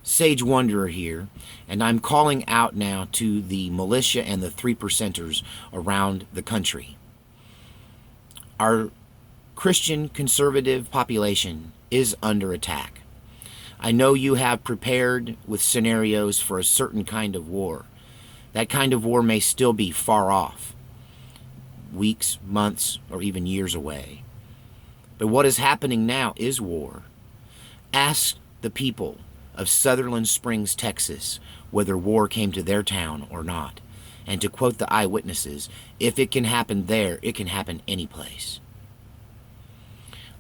Sage Wanderer here, and I'm calling out now to the militia and the three percenters around the country. Our Christian conservative population is under attack. I know you have prepared with scenarios for a certain kind of war. That kind of war may still be far off, weeks, months, or even years away. But what is happening now is war. Ask the people of Sutherland Springs, Texas, whether war came to their town or not. And to quote the eyewitnesses, if it can happen there, it can happen any place.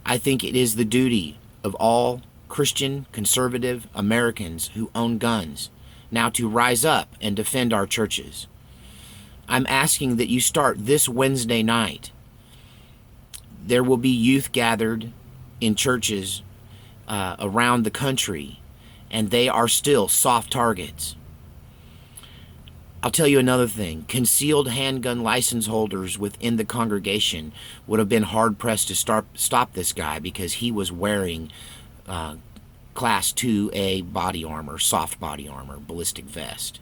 I think it is the duty of all Christian conservative Americans who own guns now to rise up and defend our churches. I'm asking that you start this Wednesday night. There will be youth gathered in churches around the country, and they are still soft targets. I'll tell you another thing. Concealed handgun license holders within the congregation would have been hard-pressed to stop this guy because he was wearing Class 2A body armor, soft body armor, ballistic vest.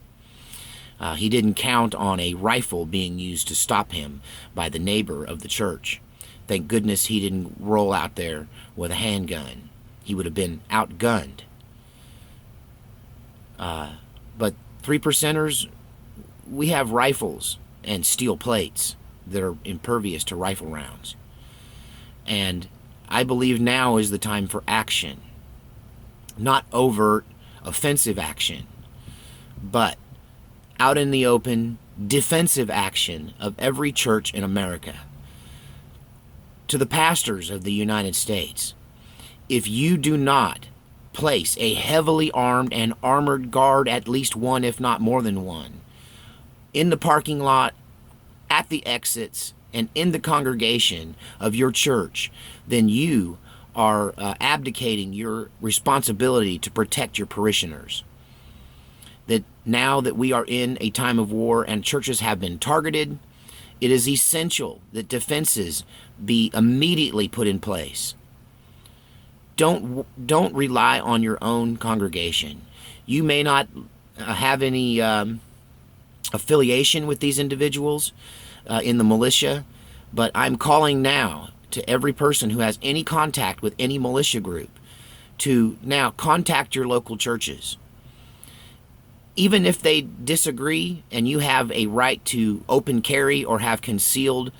He didn't count on a rifle being used to stop him by the neighbor of the church. Thank goodness he didn't roll out there with a handgun. He would have been outgunned. But three percenters, we have rifles and steel plates that are impervious to rifle rounds. And I believe now is the time for action. Not overt, offensive action, but out in the open, defensive action of every church in America. To the pastors of the United States, if you do not place a heavily armed and armored guard, at least one, if not more than one, in the parking lot, at the exits, and in the congregation of your church, then you are abdicating your responsibility to protect your parishioners. That now that we are in a time of war and churches have been targeted, it is essential that defenses be immediately put in place. Don't rely on your own congregation. You may not have any affiliation with these individuals in the militia, but I'm calling now to every person who has any contact with any militia group to now contact your local churches. Even if they disagree and you have a right to open carry or have concealed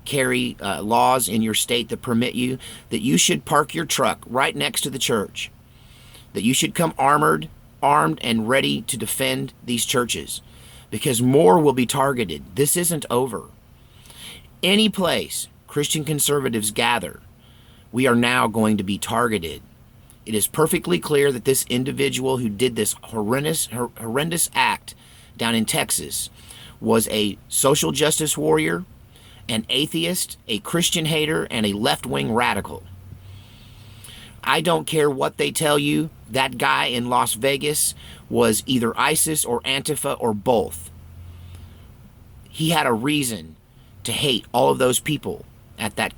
carry laws in your state that permit you, that you should park your truck right next to the church, that you should come armed and ready to defend these churches, because more will be targeted. This isn't over. Any place Christian conservatives gather, we are now going to be targeted. It is perfectly clear that this individual who did this horrendous act down in Texas was a social justice warrior, an atheist, a Christian hater, and a left-wing radical. I don't care what they tell you. That guy in Las Vegas was either ISIS or Antifa or both. He had a reason to hate all of those people at that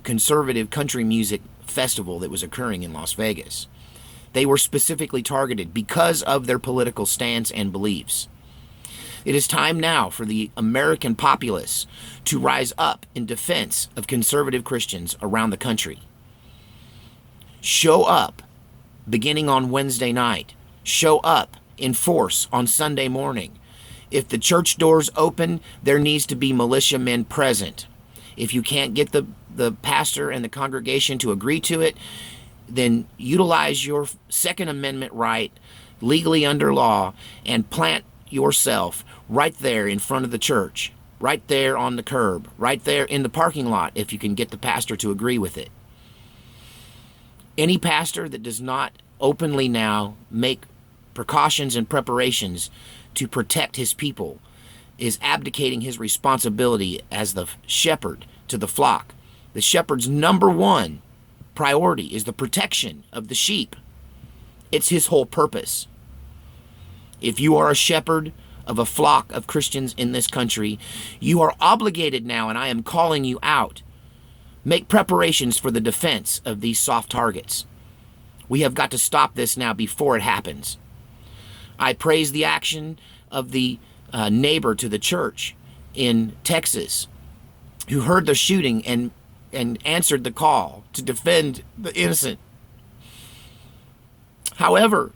conservative country music festival that was occurring in Las Vegas. They were specifically targeted because of their political stance and beliefs. It is time now for the American populace to rise up in defense of conservative Christians around the country. Show up beginning on Wednesday night. Show up in force on Sunday morning. If the church doors open, there needs to be militiamen present. If you can't get the pastor and the congregation to agree to it, then utilize your Second Amendment right legally under law and plant yourself right there in front of the church, right there on the curb, right there in the parking lot if you can get the pastor to agree with it. Any pastor that does not openly now make precautions and preparations to protect his people is abdicating his responsibility as the shepherd to the flock. The shepherd's number one priority is the protection of the sheep. It's his whole purpose. If you are a shepherd of a flock of Christians in this country, you are obligated now, and I am calling you out, make preparations for the defense of these soft targets. We have got to stop this now before it happens. I praise the action of the neighbor to the church in Texas who heard the shooting and answered the call to defend the innocent. However,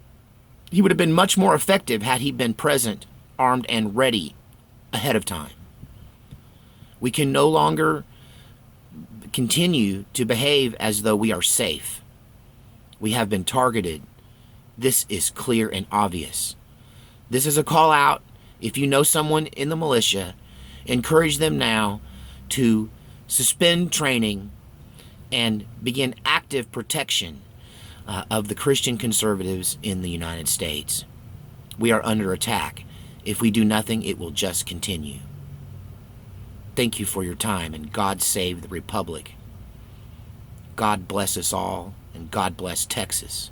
he would have been much more effective had he been present, armed, and ready ahead of time. We can no longer continue to behave as though we are safe. We have been targeted. This is clear and obvious. This is a call out. If you know someone in the militia, encourage them now to suspend training and begin active protection of the Christian conservatives in the United States. We are under attack. If we do nothing, it will just continue. Thank you for your time, and God save the Republic. God bless us all, and God bless Texas.